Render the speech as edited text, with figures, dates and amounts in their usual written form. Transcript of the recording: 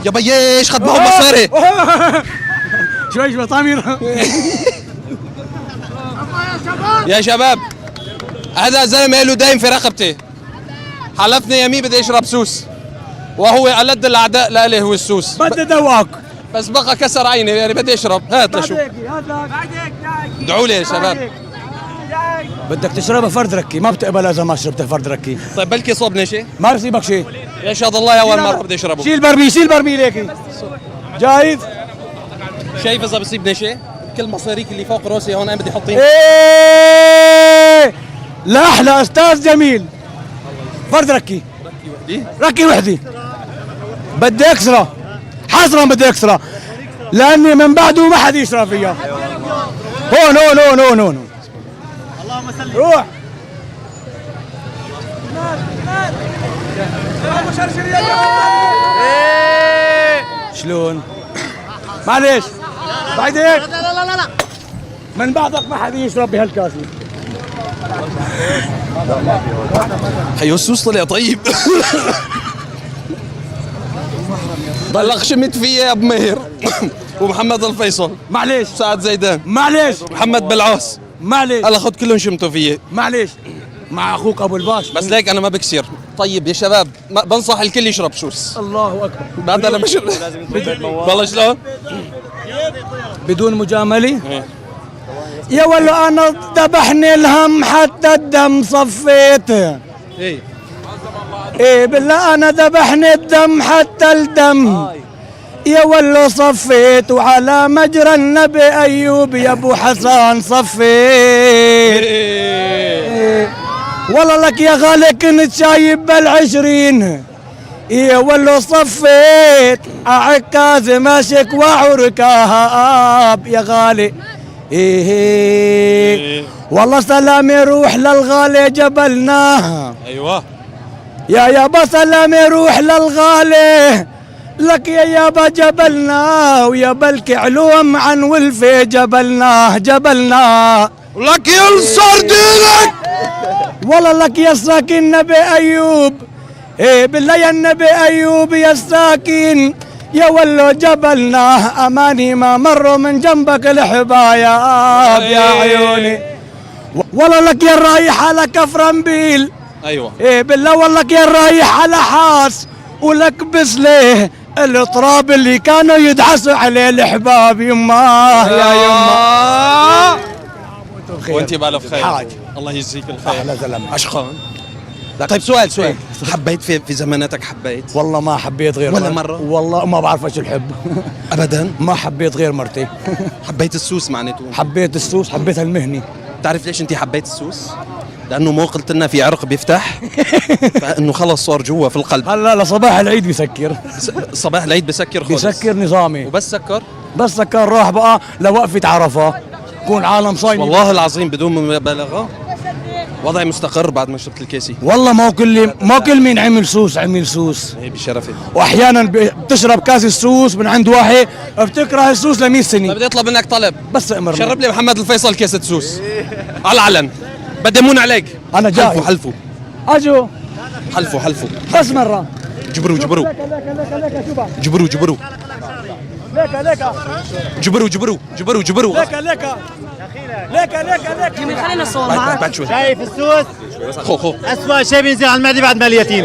يا بيي خد معه مصاري. شوي طامير. يا شباب هذا زلمه له دايم في رقبتي، حلفني يمين بدي اشرب سوس، وهو ألد الاعداء لإلي هو السوس. بدي دواك بس بقى كسر عيني يعني بدي اشرب. هات لشوف. ادعوا لي يا شباب. بدك تشربها فرد ركي، ما بتقبل اذا ما شربت فرد ركي. طيب بلكي صوبني شيء؟ ما بصيبك شيء. يشهد الله يا اول مره بدي اشربه. شيل برميل، شيل برميل هيك. جاهز؟ شايف اذا بصيبني شيء؟ كل مصاريك اللي فوق راسي هون انا بدي احطين. ايه لا احلى استاذ جميل. فرد ركي. ركي وحدي. بدي اكسره. حصرا بدي اكسره. لاني من بعده ما حد يشرب فيها. هون هون هون هون هون. اللهم صل. روح. شلون؟ معلش بعد هيك لا من بعدك ما حد يشرب بهالكاسه. حيو السوس طلع طيب. ضلق شمت فيا يا ابو ماهر. ومحمد الفيصل. معلش. سعد زيدان. معلش. محمد بالعاص. معلش. الله خد كلهم شمتوا فيي. معلش. مع اخوك ابو الباش. بس ليك انا ما بكسر. طيب يا شباب بنصح الكل يشرب سوس. الله اكبر. بعد انا مش والله شلون؟ بدون مجامله. يا ولو انا ذبحني الهم حتى الدم صفيت. ايه بالله انا ذبحني الدم حتى الدم. يا ولو صفيت وعلى مجرى النبي ايوب يا ابو حسن صفيت. والله لك يا غالي كنت شايب بالعشرين. يا ولو صفيت عكاز ماشك وعركاب يا غالي. ايه والله سلام يروح للغالي جبلنا. ايوه يا يابا سلام يروح للغالي لك يا يابا جبلنا ويا بلك علوم عن ولفي جبلنا جبلنا. لك ينصر دينك. والله لك يا ساكن نبي ايوب. ايه بالله يا النبي ايوب يا ساكن يا ولو جبلنا اماني ما مروا من جنبك الحبايب يا عيوني. والله لك يا الرايح على كفرنبيل. ايوه ايه بالله والله يا الرايح على حاس ولك بسليه التراب اللي كانوا يدعسوا عليه الحباب يماه يا يماه. وانت بالف خير. حاج الله يجزيك الخير. احلى زلمه اشخان. طيب سؤال حبيت في زماناتك حبيت؟ والله ما حبيت غير ولا مرة؟ والله ما بعرف ايش الحب. ابدا ما حبيت غير مرتي. حبيت السوس معناته؟ حبيت السوس حبيتها المهني. بتعرف ليش انت حبيت السوس؟ لانه مو قلت لنا في عرق بيفتح. فانه خلص صار جوا في القلب. هلا لصباح العيد بيسكر. صباح العيد بسكر خالص. بيسكر نظامي. وبس سكر؟ بس سكر راح بقى لوقفة عرفة كون عالم صايم. والله العظيم بدون مبالغه وضعي مستقر بعد ما شربت الكاسي. والله ما كل مين عمل سوس عمل سوس. ايه بشرفي. واحيانا بتشرب كاس السوس من عند واحد بتكره السوس ل100 سنه. بدي اطلب منك طلب. بس امرني. شرب لي محمد الفيصل كاسه سوس على العلن. بدمون عليك. انا جاي. حلفوا اجوا حلفوا بس مره. جبروا لك جبروا جميل خلينا نصور معك. بعد شوي. شايف السوس؟ خو أسوأ شيء بينزل على المعدة بعد ما اليتيم.